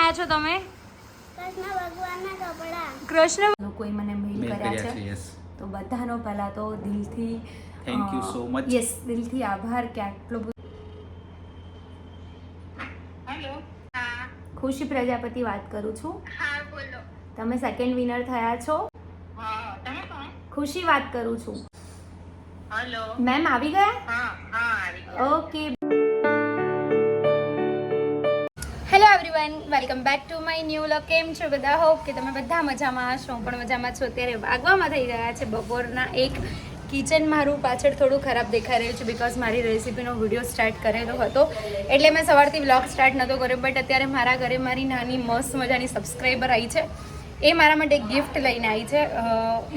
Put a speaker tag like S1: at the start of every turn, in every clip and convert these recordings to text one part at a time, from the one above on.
S1: આવ્યા છો તમે?
S2: કૃષ્ણ ભગવાનના કપડા.
S1: કૃષ્ણ લોકોએ મને મેલ કર્યા છે,
S3: યસ.
S1: તો બધાનો પહેલા તો દિલથી
S3: thank you so much.
S1: Yes, દિલથી આભાર કે આટલો બધો.
S2: હેલો. હા.
S1: ખુશી પ્રજાપતિ વાત કરું છું.
S2: હા બોલો.
S1: તમે સેકન્ડ વિનર થયા છો.
S2: હા તમે કોણ?
S1: ખુશી વાત કરું છું.
S2: હેલો.
S1: મેમ આવી ગયા?
S2: હા હા આવી ગયા.
S1: Okay. Hello everyone, welcome back to my new vlog. કેમ છો બધા? હોપ કે તમે બધા મજામાં હશો. હું પણ મજામાં છું. અત્યારે વાગવામાં થઈ ગયા છે બપોરના 1. કિચન મારું પાછળ થોડું ખરાબ દેખાઈ રહ્યું છે બિકોઝ મારી રેસીપીનો વિડીયો સ્ટાર્ટ કરેલો હતો એટલે મેં સવારથી વ્લોગ સ્ટાર્ટ નહોતો કર્યો. બટ અત્યારે મારા ઘરે મારી નાની મસ્ત મજાની સબસ્ક્રાઈબર આવી છે. એ મારા માટે ગિફ્ટ લઈને આવી છે.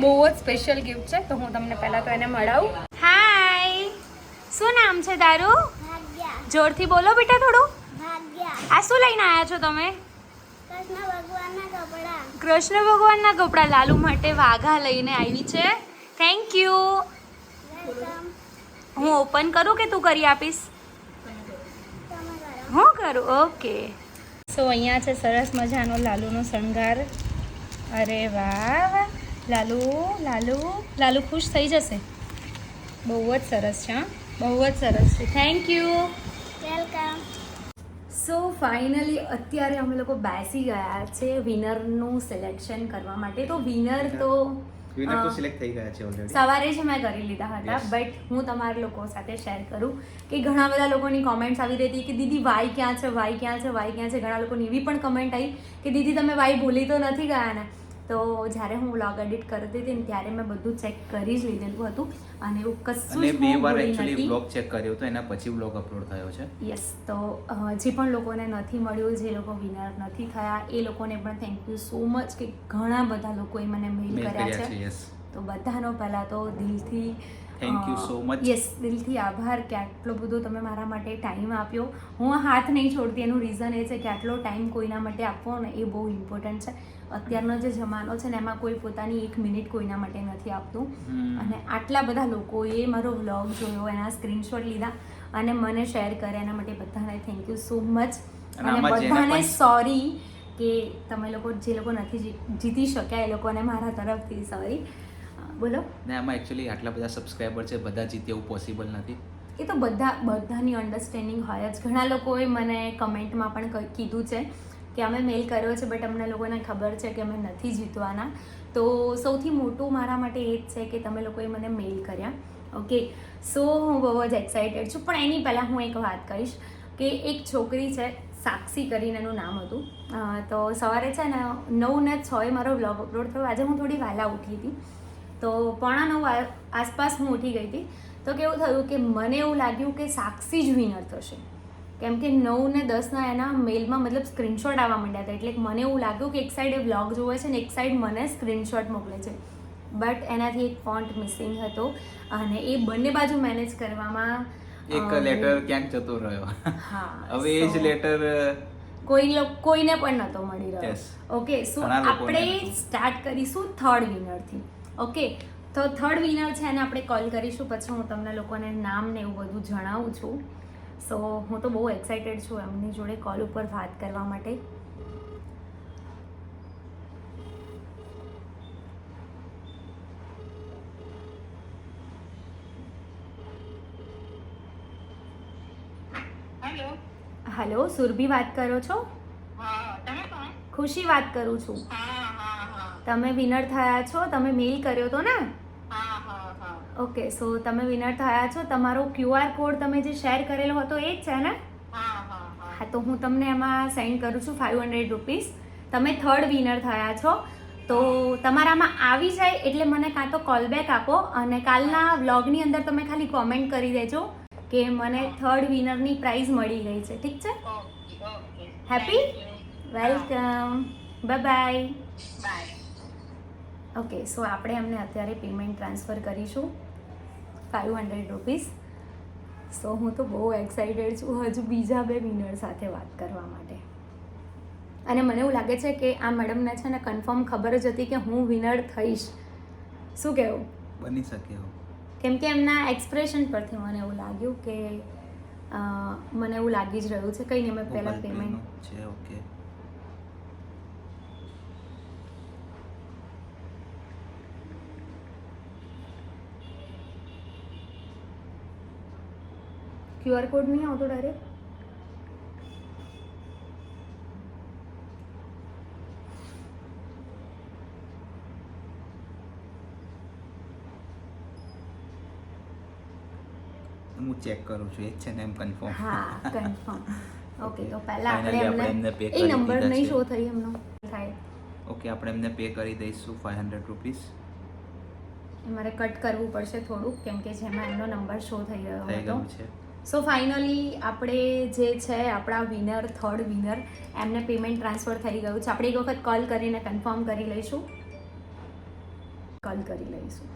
S1: બહુ જ સ્પેશિયલ ગિફ્ટ છે, તો હું તમને પહેલાં તો એને મળાવું. હાય, શું નામ છે તારું?
S2: ભાગ્યા.
S1: જોરથી બોલો બેટા થોડું.
S2: ભાગ્યા.
S1: આ શું લઈને આવ્યા છો તમે?
S2: કૃષ્ણ ભગવાનના કપડા.
S1: કૃષ્ણ ભગવાનના કપડાં લાલુ માટે વાઘા લઈને આવી છે. Thank you.
S2: વેલકમ.
S1: હું ઓપન કરું કે તું કરી આપીશ?
S2: તમે કરો.
S1: હું કરું? ઓકે. સો અહીંયા છે સરસ મજાનો લાલુનો શણગાર. અરે વાહ, લાલુ લાલુ લાલુ ખુશ થઈ જશે. બહુ જ સરસ છે, હા, બહુ જ સરસ છે. Thank you.
S2: Welcome.
S1: So finally અત્યારે અમે લોકો બેસી ગયા છે વિનરનું સિલેક્શન કરવા માટે. તો વિનર તો
S3: વિનર તો સિલેક્ટ થઈ ગયા છે ઓલરેડી.
S1: સવારે જ મેં કરી લીધા હતા.
S3: Yes.
S1: બટ હું તમારા લોકો સાથે શેર કરું કે ઘણા બધા લોકોની કોમેન્ટ્સ આવી રહી હતી કે દીદી વાય ક્યાં છે, વાય ક્યાં છે, વાય ક્યાં છે. ઘણા લોકોની એવી પણ કમેન્ટ આવી કે દીદી તમે વાય ભૂલી તો નથી ગયા ને. તો જ્યારે હું વ્લોગ એડિટ કરતી હતી ને ત્યારે મેં બધું ચેક કરી જ લીધેલું હતું અને એવું કશું
S3: અને
S1: જ
S3: બે
S1: હું
S3: વાર
S1: ભૂલી
S3: એકચ્યુઅલી
S1: નથી.
S3: બ્લોગ ચેક કર્યો તો એના પછી બ્લોગ અપલોડ થયો છે.
S1: યસ, તો જે પણ લોકોને નથી મળ્યું, જે લોકો વિનર નથી થયા, એ લોકોને પણ થેન્ક યુ સો મચ કે ઘણા બધા લોકોએ મને મેલ
S3: મેલ
S1: કર્યા
S3: કર્યા
S1: છે.
S3: છે. યસ.
S1: તો બધાનો પહેલાં તો દિલથી
S3: Thank you so much.
S1: Yes, દિલથી આભાર કે આટલો બધો તમે મારા માટે ટાઈમ આપ્યો. હું આ હાથ નહીં છોડતી. એનું રીઝન એ છે કે આટલો ટાઈમ કોઈના માટે આપવો ને એ બહુ ઇમ્પોર્ટન્ટ છે. અત્યારનો જે જમાનો છે ને એમાં કોઈ પોતાની 1 મિનિટ કોઈના માટે નથી આપતું. અને આટલા બધા લોકોએ મારો વ્લોગ જોયો, એના સ્ક્રીનશોટ લીધા અને મને શેર કર્યા. એના માટે બધાને થેન્ક યુ સો મચ.
S3: અને
S1: અને
S3: આમાં જેના
S1: બધાને
S3: પણ-
S1: સોરી કે તમે લોકો જે લોકો નથી જીતી શક્યા એ લોકોને મારા તરફથી સોરી. બોલો.
S3: ને આમાં એકચ્યુઅલી આટલા બધા સબસ્ક્રાઇબર છે, બધા જીતે એવું પોસિબલ નથી.
S1: એ તો બધાની અન્ડરસ્ટેન્ડિંગ હોય જ. ઘણા લોકોએ મને કમેન્ટમાં પણ કીધું છે કે અમે મેલ કર્યો છે બટ અમને લોકોને ખબર છે કે અમે નથી જીતવાના. તો સૌથી મોટું મારા માટે એ જ છે કે તમે લોકોએ મને મેલ કર્યા. ઓકે, સો હું બહુ જ એક્સાઇટેડ છું. પણ એની પહેલાં હું એક વાત કહીશ કે એક છોકરી છે, સાક્ષી કરીને એનું નામ હતું. તો સવારે છે ને 9:06 મારો વ્લોગ અપલોડ થયો. આજે હું થોડી વહેલા ઉઠી હતી, તો 8:45 આસપાસ હું ઉઠી ગઈ હતી. તો કેવું થયું કે મને એવું લાગ્યું કે સાક્ષી જ વિનર થશે, કેમ કે 9:10 એના મેલમાં મતલબ સ્ક્રીનશોટ આવવા માંડ્યા હતા. એટલે મને એવું લાગ્યું કે એક સાઈડ એ વ્લોગ જોવે છે ને એક સાઈડ મને સ્ક્રીનશોટ મોકલે છે. બટ એનાથી એક ફોન્ટ મિસિંગ હતો અને એ બંને બાજુ મેનેજ કરવામાં
S3: એક લેટર ક્યાંક જતો રહ્યો.
S1: હા,
S3: હવે એ જ
S1: so
S3: લેટર
S1: કોઈને પણ નહોતો મળી રહ્યો.
S3: Yes.
S1: ઓકે, સો
S3: ઘણા લોકોને
S1: આપણે
S3: નહોતું.
S1: સ્ટાર્ટ કરીશું થર્ડ વિનરથી. ઓકે, તો થર્ડ વિનર છે એને આપણે કોલ કરીશું. પછી હું તમને લોકોને નામ ને એવું બધું જણાવું છું. સો હું તો બહુ એક્સાઇટેડ છું એમની જોડે કોલ ઉપર વાત કરવા માટે.
S2: હેલો.
S1: હેલો, સુરભી વાત કરો છો?
S2: હા તમે કોણ?
S1: ખુશી વાત કરું છું.
S2: હા હા હા.
S1: તમે વિનર થયા છો. તમે મેલ કર્યો હતો ને?
S2: હા હા હા.
S1: ઓકે, સો તમે વિનર થયા છો. તમારો QR કોડ તમે જે શેર કરેલો હતો એ જ છે ને?
S2: હા હા હા.
S1: હા, તો હું તમને એમાં સેન્ડ કરું છું 500 રૂપીસ. તમે થર્ડ વિનર થયા છો. તો તમારામાં આવી જાય એટલે મને કાં તો કોલ બેક આપો અને કાલના વ્લોગની અંદર તમે ખાલી કોમેન્ટ કરી દેજો કે મને થર્ડ વિનરની પ્રાઇઝ મળી ગઈ છે. ઠીક છે?
S2: Okay okay.
S1: Happy?
S2: Thank you.
S1: Welcome. Bye bye.
S2: Bye.
S1: Okay, so આપણે એમને અત્યારે પેમેન્ટ ટ્રાન્સફર કરીશું 500 રૂપીસ. સો હું તો બહુ એક્સાઇટેડ છું હજુ બીજા 2 વિનર સાથે વાત કરવા માટે. અને મને એવું લાગે છે કે આ મેડમને છે ને કન્ફર્મ ખબર જ હતી કે હું વિનર થઈશ. શું કહેવું?
S3: બની શકે એવું.
S1: કેમ કે એમના એક્સપ્રેશન પરથી મને એવું લાગ્યું કે મને એવું લાગી જ રહ્યું છે. કંઈ નહીં, મેં પહેલાં
S3: Google Pay
S1: પેમેન્ટ
S3: નું છે. ઓકે.
S1: QR કોડ નહીં આવતો ડાયરેક્ટ?
S3: હું ચેક કરું છું એ જ છે ને એમ કન્ફર્મ.
S1: હા કન્ફર્મ. ઓકે તો પહેલા
S3: Finally
S1: આપણે
S3: આપણે એમને
S1: એમને
S3: pay
S1: એ
S3: કરી
S1: નંબર
S3: દીધા
S1: નહીં
S3: છે.
S1: શો થઈ એમનો થાય.
S3: ઓકે આપણે એમને પે કરી દઈશું 500 રૂપીસ.
S1: એ મારે કટ કરવું પડશે થોડુંક કેમ કે જેમાં એમનો નંબર શો થઈ ગયો
S3: થઈ
S1: હતો.
S3: ગયું છે.
S1: સો ફાઇનલી આપણે જે છે આપણા વિનર થર્ડ વિનર એમને પેમેન્ટ ટ્રાન્સફર થઈ ગયું છે. આપણે એક વખત કોલ કરીને કન્ફર્મ કરી લઈશું. કોલ કરી લઈશું.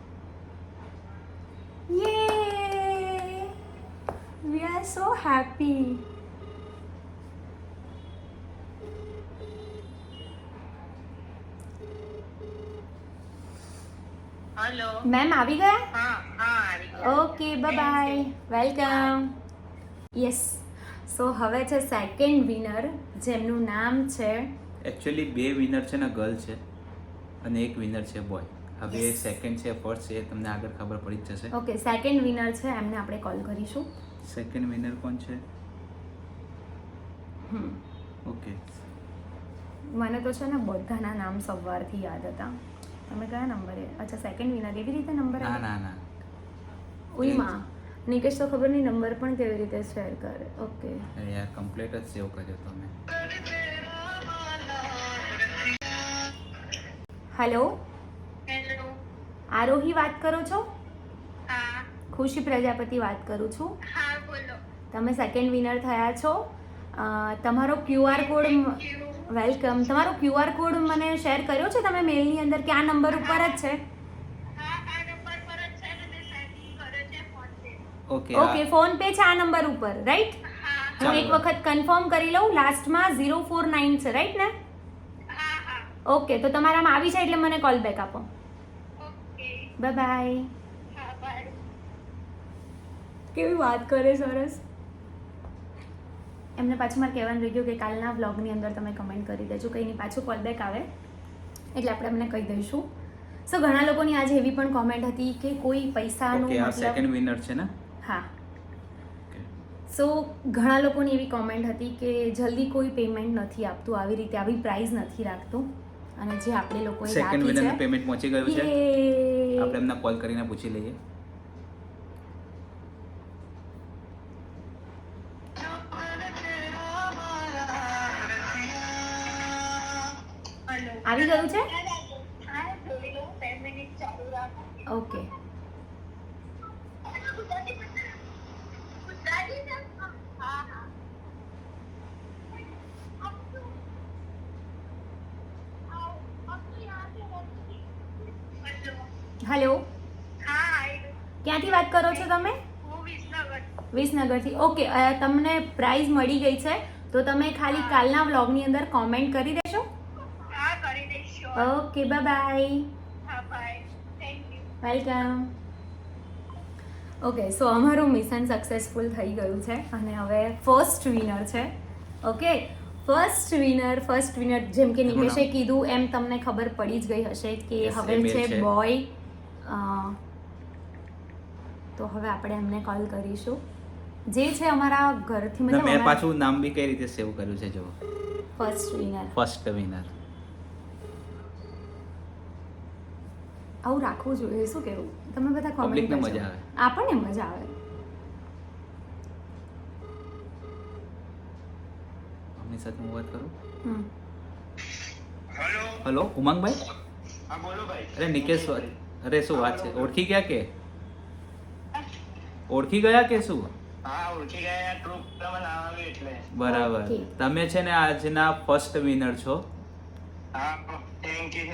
S1: યે we are so happy.
S2: Hello.
S1: Ma'am આવી ગયા?
S2: હા હા આવી ગયા.
S1: Okay bye welcome. યસ સો હવે છે સેકન્ડ વિનર જેમનું નામ છે
S3: એકચ્યુઅલી 2 વિનર છે ને ગર્લ છે અને એક વિનર છે બોય. હવે
S1: Yes.
S3: સેકન્ડ છે ફર્સ્ટ છે તમને આગળ ખબર પડી જ જશે.
S1: ઓકે સેકન્ડ વિનર છે એમને આપણે કોલ કરીશું.
S3: સેકન્ડ વિનર કોણ છે? ઓકે
S1: મને તો છે ને બધાના નામ સવારથી યાદ હતા. તમે કયા નંબરે? અચ્છા સેકન્ડ વિનર એવી રીતે નંબર
S3: ના ના ના
S1: ઉઈમાં નિકેશ તો ખબર નહીં નંબર પણ કેવી રીતે શેર કરે. ઓકે
S3: અરે યાર કમ્પ્લીટ જ સેવ કર્યો તમે.
S1: Hello
S2: hello.
S1: આરોહી વાત કરો છો?
S2: હા
S1: ખુશી પ્રજાપતિ વાત કરું છું.
S2: હા બોલો.
S1: તમે સેકન્ડ વિનર થયા છો. તમારો QR કોડ વેલકમ. તમારો QR કોડ મને શેર કર્યો છે તમે મેલની અંદર કે આ નંબર ઉપર જ છે?
S2: હા આ નંબર પર જ છે ને મેં સેટિંગ કર્યો છે phone pay.
S3: Okay
S1: okay phone pay છે આ નંબર ઉપર રાઈટ?
S2: હા
S1: હું એક વખત કન્ફર્મ કરી લઉં. લાસ્ટમાં 049 છે રાઈટ ને?
S2: હા હા.
S1: ઓકે તો તમારામાં આવી જાય એટલે મને કોલ બેક આપો.
S2: ઓકે.
S1: Bye bye.
S2: હા બાય.
S1: કેવી વાત કરે સરસ. એમને પાછું મારે કહેવાનું રહી ગયું કે કાલના વ્લોગની અંદર તમે કમેન્ટ કરી દેજો. કંઈ નહીં પાછું કોલ બેક આવે એટલે આપણે એમને કહી દઈશું. સો ઘણા લોકોની આજે એવી પણ કોમેન્ટ હતી કે કોઈ પૈસાનું
S3: ઓકે આ
S1: મતલબ
S3: સેકન્ડ વિનર છે ને?
S1: હા
S3: ઓકે
S1: સો ઘણા લોકોની એવી કોમેન્ટ હતી કે જલ્દી કોઈ પેમેન્ટ નથી આપતું, આવી રીતે આવી પ્રાઇસ નથી રાખતું અને જે આપણે લોકોએ
S3: સેકન્ડ વિનરનું
S1: રાખી
S3: પેમેન્ટ પહોંચી ગયું છે.
S1: છે
S3: આપણે એમને કોલ કરીને પૂછી લઈએ.
S2: હેલો.
S1: આવી ગયું છે.
S2: હા જોઈ લો 10 મિનિટ ચાલુ રાખો.
S1: ઓકે
S2: ગુજરાતી છે? હા હા.
S1: હેલો
S2: હા આવી.
S1: ક્યાંથી વાત કરો છો તમે?
S2: હું વિસનગર.
S1: વિસનગરથી. ઓકે તમને પ્રાઇઝ મળી ગઈ છે તો તમે ખાલી કાલના વ્લોગની અંદર કોમેન્ટ કરી દેશો.
S2: હા કરી દઈશું.
S1: ઓકે બાય બાય
S2: હા bye. Thank you.
S1: Welcome. Okay so અમારું મિશન સક્સેસફુલ થઈ ગયું છે અને હવે ફર્સ્ટ વિનર છે. ઓકે ફર્સ્ટ વિનર જેમ કે નિકેશે કીધું એમ તમને ખબર પડી જ ગઈ હશે કે
S3: Yes,
S1: હવે
S3: એ mail
S1: છે
S3: છે.
S1: બોય. તો હવે આપણે એમને કોલ કરીશું જે છે અમારા ઘરથી
S3: મેં
S1: મતલબ
S3: પાછું નામ બી કઈ રીતે સેવ કર્યું છે જો.
S1: First winner.
S3: First winner.
S1: આવું રાખવું જોઈએ. શું કેવું તમે બધા
S3: Public ને
S1: કોમેન્ટ
S3: મજા આવે.
S1: આપણને મજા આવે.
S3: આમની સાથે હું વાત કરું.
S1: હમ
S2: હેલો.
S3: હલો ઉમંગભાઈ.
S2: હા બોલો ભાઈ.
S3: અરે નિકેશ અરે શું વાત છે? ઓળખી ગયા કે શું?
S2: હા ઓળખી ગયા. ગ્રુપ તમે નામ આવ્યું એટલે.
S3: બરાબર.
S1: Okay.
S3: તમે છે ને આજના ફર્સ્ટ વિનર છો.
S2: હા થેન્ક યુ.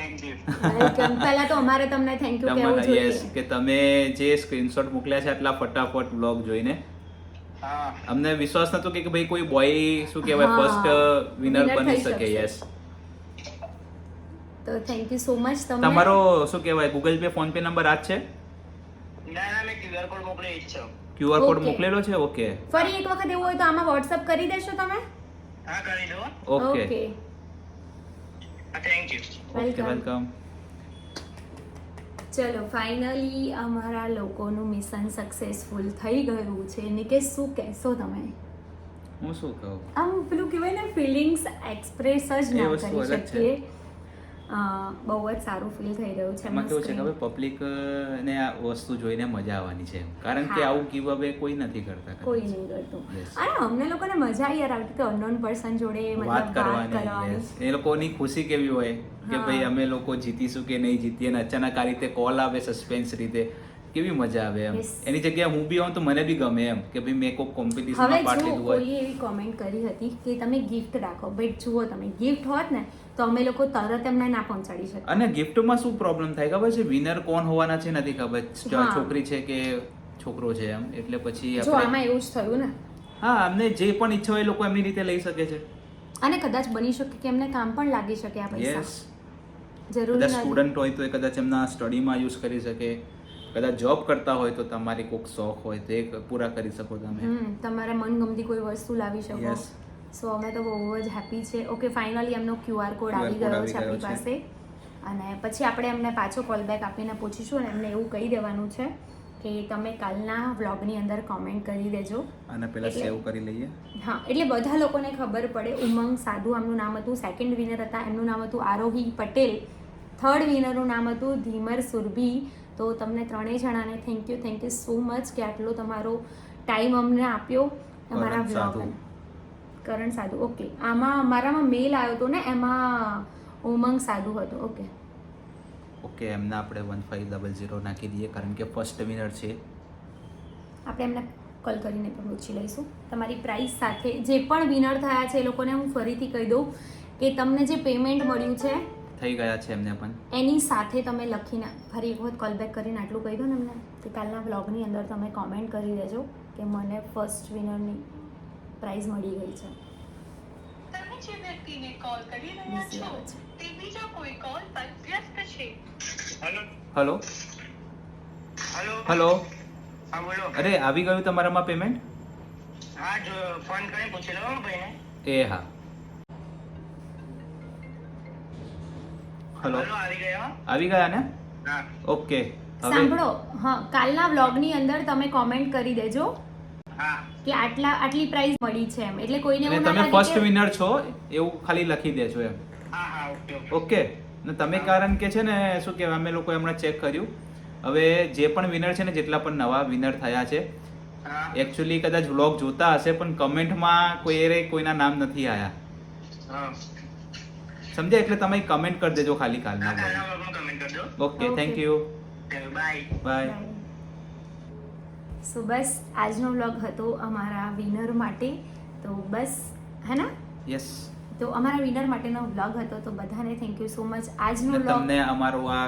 S1: વેલકમ. પહેલા તો અમારે તમને થેન્ક યુ કહેવું
S3: તમારા યસ
S1: જોઈએ.
S3: કે તમે જે સ્ક્રીનશોટ મોકલ્યા છે આટલા ફટાફટ બ્લોગ જોઈને
S2: હા
S3: અમને વિશ્વાસ નતો કે ભાઈ કોઈ બોય શું કહેવાય
S1: હા,
S3: ફર્સ્ટ વિનર
S1: winner
S3: બની
S1: થઈ
S3: શકે.
S1: શકશે.
S3: યસ
S1: તો થેન્ક યુ સો મચ તમને.
S3: તમારો શું કહેવાય Google pay phone pay number આ જ છે?
S2: ના મેં ક્યુઆર કોડ મોકલી ઈચ્છો.
S3: QR code
S1: Okay.
S3: મોકલેલો છે? ઓકે
S1: ફરી એક વખત એવું હોય તો આમાં વોટ્સઅપ કરી દેશો તમે.
S2: હા કરી દો.
S3: ઓકે
S1: ઓકે
S2: હા thank you.
S3: Okay.
S1: Welcome.
S3: Welcome.
S1: ચલો ફાઇનલી અમારા લોકોનું મિશન સક્સેસફુલ થઈ ગયું છે. નિકેશ શું કહેશો તમે?
S3: હું શું કહું,
S1: આમ પેલું કહેવાય ને ફિલિંગ્સ એક્સપ્રેસ જ
S3: એ
S1: ના
S3: વસ્તુ
S1: કરી
S3: અલગ છે.
S1: શકીએ. બહુ જ સારું ફીલ થઈ રહ્યું છે.
S3: એમાં કેવું છે કે હવે પબ્લિક ને આ વસ્તુ જોઈને મજા આવવાની છે, કારણ કે
S1: હા.
S3: આવું ગીવ અવે કોઈ નથી કરતા.
S1: કોઈ નહીં કરતું.
S3: Yes.
S1: અને અમને લોકોને મજા યાર આવતી કે અનનોન પર્સન જોડે
S3: વાત
S1: મતલબ વાત
S3: કરવાની,
S1: કરવાની.
S3: yes. એ લોકોની ખુશી કેવી હોય કે
S1: હા.
S3: ભાઈ અમે લોકો જીતીશું કે નહીં જીતીએ, અને અચાનક આ રીતે કોલ આવે સસ્પેન્સ રીતે, કેવી મજા આવે એમ.
S1: Yes.
S3: એની જગ્યાએ હું બી હોઉં તો મને બી ગમે એમ કે ભાઈ મેં કોઈ
S1: હવે
S3: કોમ્પિટિશનમાં પાર્ટ
S1: જો
S3: લીધું હોય.
S1: કોઈએ એવી કોમેન્ટ કરી હતી કે તમે ગિફ્ટ રાખો. બટ જુઓ તમે ગિફ્ટ હોત ને તો અમે લોકો તરત એમને ના પહોંચાડી શકીએ.
S3: અને ગિફ્ટમાં શું પ્રોબ્લેમ થાય ખબર છે, વિનર કોણ હોવાના છે નથી ખબર,
S1: હા.
S3: છોકરી છે કે છોકરો છે એમ, એટલે પછી
S1: જો
S3: આપણે
S1: આમાં એવું જ થયું ને.
S3: હા, અમને જે પણ ઈચ્છા હોય એ લોકો એમની રીતે લઈ શકે છે.
S1: અને કદાચ બની શકે કે એમને કામ પણ લાગી શકે આ પૈસા.
S3: યસ,
S1: જરૂરી
S3: કદાચ
S1: નથી.
S3: સ્ટુડન્ટ હોય તો એ કદાચ એમના સ્ટડીમાં યુઝ કરી શકે, કદાચ જોબ કરતા હોય તો તમારી કોઈક શોખ હોય તો એ પૂરા કરી શકો તમે.
S1: તમારે મનગમતી કોઈ વસ્તુ લાવી શકો.
S3: Yes.
S1: સો અમે તો બહુ જ હેપી છે. ઓકે, ફાઇનલી એમનો QR કોડ
S3: QR
S1: આવી
S3: code
S1: ગયો
S3: આવી
S1: છે
S3: ગયો
S1: આપણી
S3: છે.
S1: પાસે. અને પછી આપણે એમને પાછો કોલ બેક આપીને પૂછીશું અને એમને એવું કહી દેવાનું છે કે તમે કાલના વ્લોગની અંદર કોમેન્ટ કરી દેજો.
S3: અને પેલા
S1: એટલે-
S3: સેવ કરી લઈએ.
S1: હા, એટલે બધા લોકોને ખબર પડે. ઉમંગ સાધુ આમનું નામ હતું, સેકન્ડ વિનર હતા એમનું નામ હતું આરોહી પટેલ, થર્ડ વિનરનું નામ હતું ધીમર સુરભી. તો તમને ત્રણેય જણાને થેન્ક યુ સો મચ કે આટલો તમારો ટાઈમ અમને આપ્યો તમારા
S3: કરણ સાધુ.
S1: વ્લોગ. કરણ સાધુ, ઓકે. આમાં મારામાં મેલ આવ્યો હતો ને, એમાં ઉમંગ સાધુ હતો. ઓકે,
S3: ઓકે, એમને આપણે 1500 નાખી દઈએ કારણ કે ફર્સ્ટ વિનર છે.
S1: આપણે એમને કોલ કરીને પણ પૂછી લઈશું. તમારી પ્રાઇસ સાથે જે પણ વિનર થયા છે એ લોકોને હું ફરીથી કહી દઉં કે તમને જે પેમેન્ટ મળ્યું છે
S3: થઈ ગયા છે એમને પણ.
S1: એની સાથે તમે લખીને ફરી એક વખત કોલ બેક કરીને આટલું કહી દો ને એમને કે કાલના વ્લોગની અંદર તમે કોમેન્ટ કરી દેજો કે મને ફર્સ્ટ વિનરની પ્રાઇઝ મળી ગઈ છે.
S2: તમે જે વ્યક્તિને કોલ કરી રહ્યા
S1: Busy
S2: છો
S1: આવે છે.
S2: તે બીજા કોઈ કોલ પર વ્યસ્ત છે. હેલો
S3: હલો
S2: હેલો
S3: હલો,
S2: હા બોલો.
S3: અરે આવી ગયું તમારામાં પેમેન્ટ?
S2: હા, જો ફોન કરીને પૂછી લો ભાઈને.
S3: એ હા. હલો,
S2: આવી ગયા.
S3: આવી ગયા ને?
S2: હા.
S3: ઓકે, હવે
S1: સાંભળો, હા, કાલના વ્લોગની અંદર તમે કોમેન્ટ કરી દેજો
S2: હા.
S1: કે આટલી પ્રાઇઝ મળી છે એમ. એટલે કોઈને
S3: અને
S1: એવું ના
S3: તમે
S1: લાગે
S3: ફર્સ્ટ
S1: કે
S3: વિનર છો એવું ખાલી લખી દેજો એમ.
S2: હા હા ઓકે ઓકે.
S3: ઓકે, ને તમે કારણ કે છે ને શું કહેવાય, અમે લોકો હમણાં ચેક કર્યું, હવે જે પણ વિનર છે ને, જેટલા પણ નવા વિનર થયા છે,
S2: હા
S3: એકચ્યુઅલી કદાચ વ્લોગ જોતા હશે પણ કમેન્ટમાં કોઈના નામ નથી આવ્યા,
S2: હા.
S3: સમજ્યા? એટલે તમે કમેન્ટ કરી દેજો ખાલી કાલના
S2: કાલના
S3: વ્લોગ.
S2: વ્લોગમાં કમેન્ટ કરજો.
S3: Okay,
S1: Okay.
S3: Thank you,
S2: bye.
S3: Bye.
S1: So બસ આજનો વ્લોગ હતો અમારા વિનર માટે. તો બસ, હે ને?
S3: યસ.
S1: તો અમારા વિનર માટેનો વ્લોગ હતો. તો બધાને થેન્ક યુ સો મચ. આજનો
S3: ને
S1: વ્લોગ
S3: તમને અમારો આ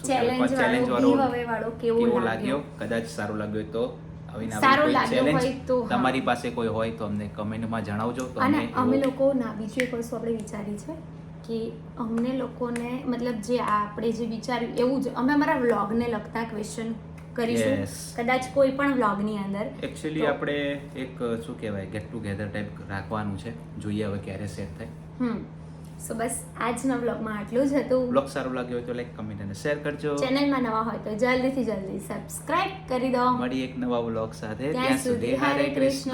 S1: ચેલેન્જ
S3: ચેલેન્જ
S1: વાળો
S3: વાળો
S1: giveaway વાળો કેવો
S3: કેવો
S1: લાગ્યો?
S3: લાગ્યો? કદાચ સારો લાગ્યો હોય તો આવીને
S1: સારો
S3: કોઈ
S1: લાગ્યો
S3: challenge
S1: હોય તો હા.
S3: તમારી પાસે કોઈ હોય તો અમને કમેન્ટમાં જણાવજો. તો
S1: અને અમે
S3: એવું-
S1: લોકો ના બીજું એક વસ્તુ આપણે વિચારી છે કે અમને લોકોને મતલબ જે આપણે જે વિચાર્યું એવું જ અમે અમારા વ્લોગને લગતા ક્વેશ્ચન કરીશું.
S3: Yes.
S1: કદાચ કોઈ પણ વ્લોગની અંદર.
S3: એકચ્યુઅલી
S1: તો-
S3: આપણે એક શું કહેવાય ગેટ ટુગેધર ટાઈપ રાખવાનું છે, જોઈએ હવે ક્યારે સેટ થાય.
S1: સો બસ આજના વ્લોગમાં આટલું જ હતું.
S3: બ્લોગ સારો લાગ્યો હોય તો લાઈક, કમેન્ટ અને શેર કરજો.
S1: ચેનલમાં નવા હોય તો જલ્દીથી જલ્દી સબસ્ક્રાઇબ કરી દો.
S3: મળી એક નવા વ્લોગ સાથે.
S1: ત્યાં સુધી હરે કૃષ્ણ.